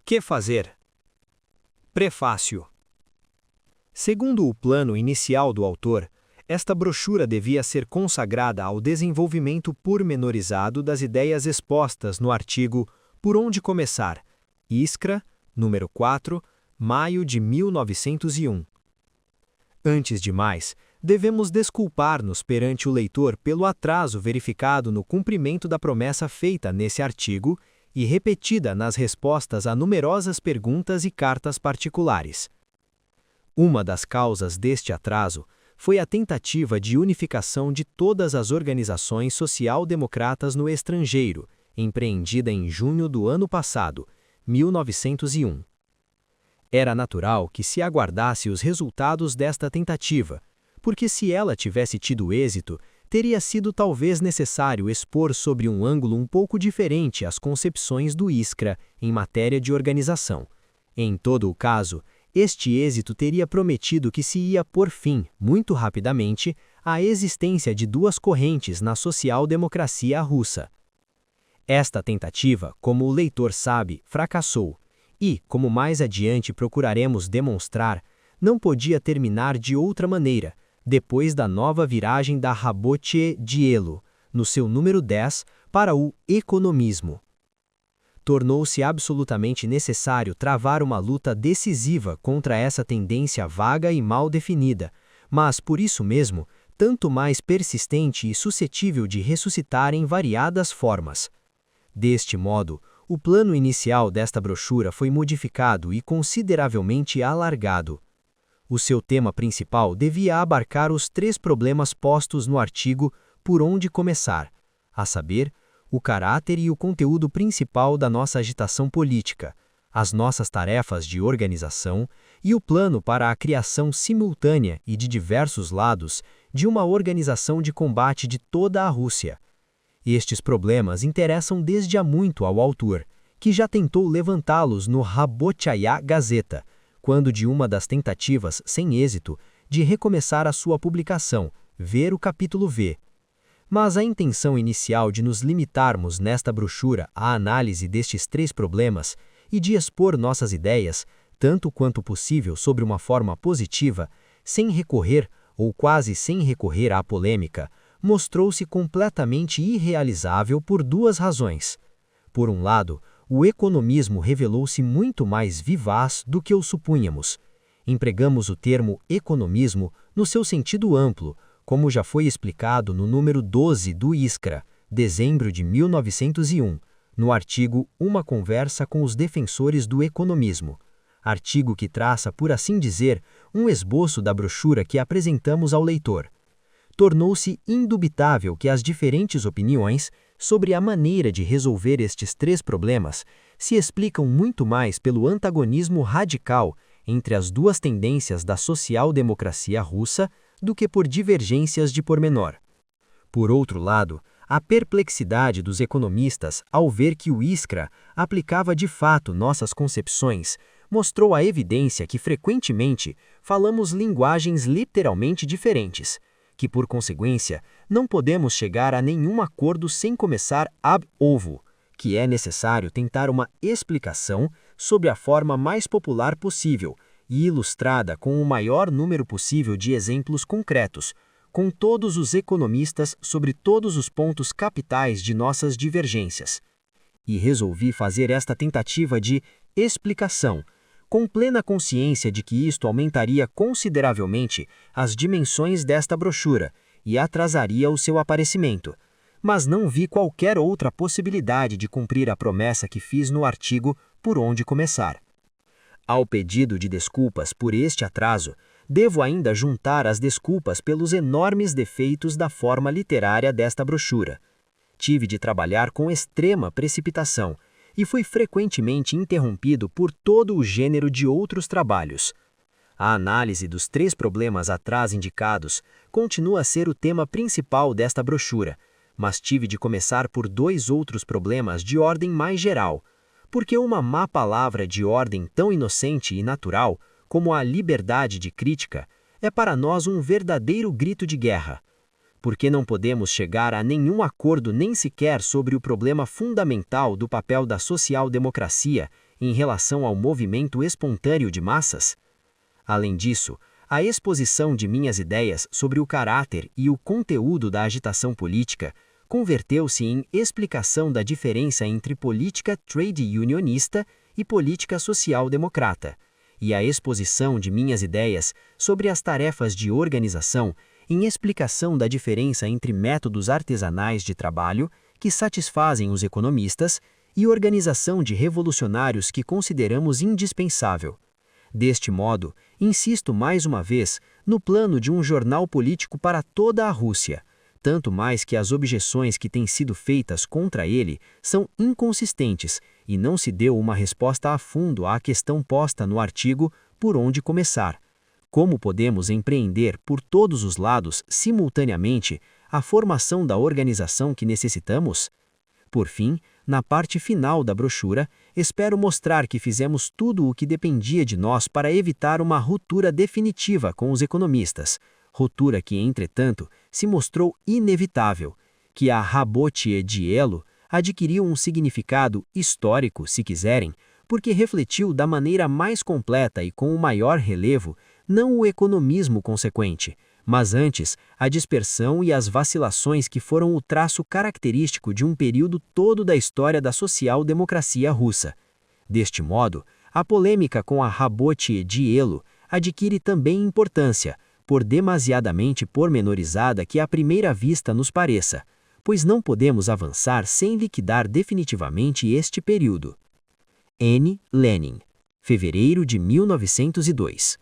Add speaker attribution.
Speaker 1: Que fazer? Prefácio. Segundo o plano inicial do autor, esta brochura devia ser consagrada ao desenvolvimento pormenorizado das ideias expostas no artigo Por Onde Começar, Iskra, número 4, maio de 1901. Antes de mais, devemos desculpar-nos perante o leitor pelo atraso verificado no cumprimento da promessa feita nesse artigo e repetida nas respostas a numerosas perguntas e cartas particulares. Uma das causas deste atraso foi a tentativa de unificação de todas as organizações social-democratas no estrangeiro, empreendida em junho do ano passado, 1901. Era natural que se aguardasse os resultados desta tentativa, porque se ela tivesse tido êxito, teria sido talvez necessário expor sobre um ângulo um pouco diferente as concepções do Iskra em matéria de organização. Em todo o caso, este êxito teria prometido que se ia pôr fim, muito rapidamente, à existência de duas correntes na social-democracia russa. Esta tentativa, como o leitor sabe, fracassou, e, como mais adiante procuraremos demonstrar, não podia terminar de outra maneira, depois da nova viragem da Rabotchi-Dielo, no seu número 10, para o economismo. Tornou-se absolutamente necessário travar uma luta decisiva contra essa tendência vaga e mal definida, mas, por isso mesmo, tanto mais persistente e suscetível de ressuscitar em variadas formas. Deste modo, o plano inicial desta brochura foi modificado e consideravelmente alargado. O seu tema principal devia abarcar os três problemas postos no artigo Por Onde Começar, a saber, o caráter e o conteúdo principal da nossa agitação política, as nossas tarefas de organização e o plano para a criação simultânea e de diversos lados de uma organização de combate de toda a Rússia. Estes problemas interessam desde há muito ao autor, que já tentou levantá-los no Rabotchaya Gazeta, quando de uma das tentativas, sem êxito, de recomeçar a sua publicação, ver o capítulo V. Mas a intenção inicial de nos limitarmos nesta brochura à análise destes três problemas e de expor nossas ideias, tanto quanto possível sobre uma forma positiva, sem recorrer, ou quase sem recorrer à polêmica, mostrou-se completamente irrealizável por duas razões. Por um lado, o economismo revelou-se muito mais vivaz do que o supunhamos. Empregamos o termo economismo no seu sentido amplo, como já foi explicado no número 12 do Iskra, dezembro de 1901, no artigo Uma Conversa com os Defensores do Economismo, artigo que traça, por assim dizer, um esboço da brochura que apresentamos ao leitor. Tornou-se indubitável que as diferentes opiniões sobre a maneira de resolver estes três problemas se explicam muito mais pelo antagonismo radical entre as duas tendências da social-democracia russa do que por divergências de pormenor. Por outro lado, a perplexidade dos economistas ao ver que o Iskra aplicava de fato nossas concepções mostrou a evidência que frequentemente falamos linguagens literalmente diferentes, que por consequência não podemos chegar a nenhum acordo sem começar ab ovo, que é necessário tentar uma explicação sobre a forma mais popular possível e ilustrada com o maior número possível de exemplos concretos, com todos os economistas sobre todos os pontos capitais de nossas divergências. E resolvi fazer esta tentativa de explicação, com plena consciência de que isto aumentaria consideravelmente as dimensões desta brochura e atrasaria o seu aparecimento, mas não vi qualquer outra possibilidade de cumprir a promessa que fiz no artigo Por Onde Começar. Ao pedido de desculpas por este atraso, devo ainda juntar as desculpas pelos enormes defeitos da forma literária desta brochura. Tive de trabalhar com extrema precipitação e fui frequentemente interrompido por todo o gênero de outros trabalhos. A análise dos três problemas atrás indicados continua a ser o tema principal desta brochura, mas tive de começar por dois outros problemas de ordem mais geral, porque uma má palavra de ordem tão inocente e natural como a liberdade de crítica é para nós um verdadeiro grito de guerra. Porque não podemos chegar a nenhum acordo nem sequer sobre o problema fundamental do papel da social-democracia em relação ao movimento espontâneo de massas? Além disso, a exposição de minhas ideias sobre o caráter e o conteúdo da agitação política converteu-se em explicação da diferença entre política trade unionista e política social-democrata, e a exposição de minhas ideias sobre as tarefas de organização em explicação da diferença entre métodos artesanais de trabalho que satisfazem os economistas e organização de revolucionários que consideramos indispensável. Deste modo, insisto mais uma vez no plano de um jornal político para toda a Rússia, tanto mais que as objeções que têm sido feitas contra ele são inconsistentes e não se deu uma resposta a fundo à questão posta no artigo por onde começar. Como podemos empreender por todos os lados, simultaneamente, a formação da organização que necessitamos? Por fim, na parte final da brochura, espero mostrar que fizemos tudo o que dependia de nós para evitar uma ruptura definitiva com os economistas, ruptura que, entretanto, se mostrou inevitável, que a rabotie dielo adquiriu um significado histórico, se quiserem, porque refletiu da maneira mais completa e com o maior relevo não o economismo consequente, mas antes a dispersão e as vacilações que foram o traço característico de um período todo da história da social-democracia russa. Deste modo, a polêmica com a rabotie dielo adquire também importância, por demasiadamente pormenorizada que à primeira vista nos pareça, pois não podemos avançar sem liquidar definitivamente este período. N. Lenin, fevereiro de 1902.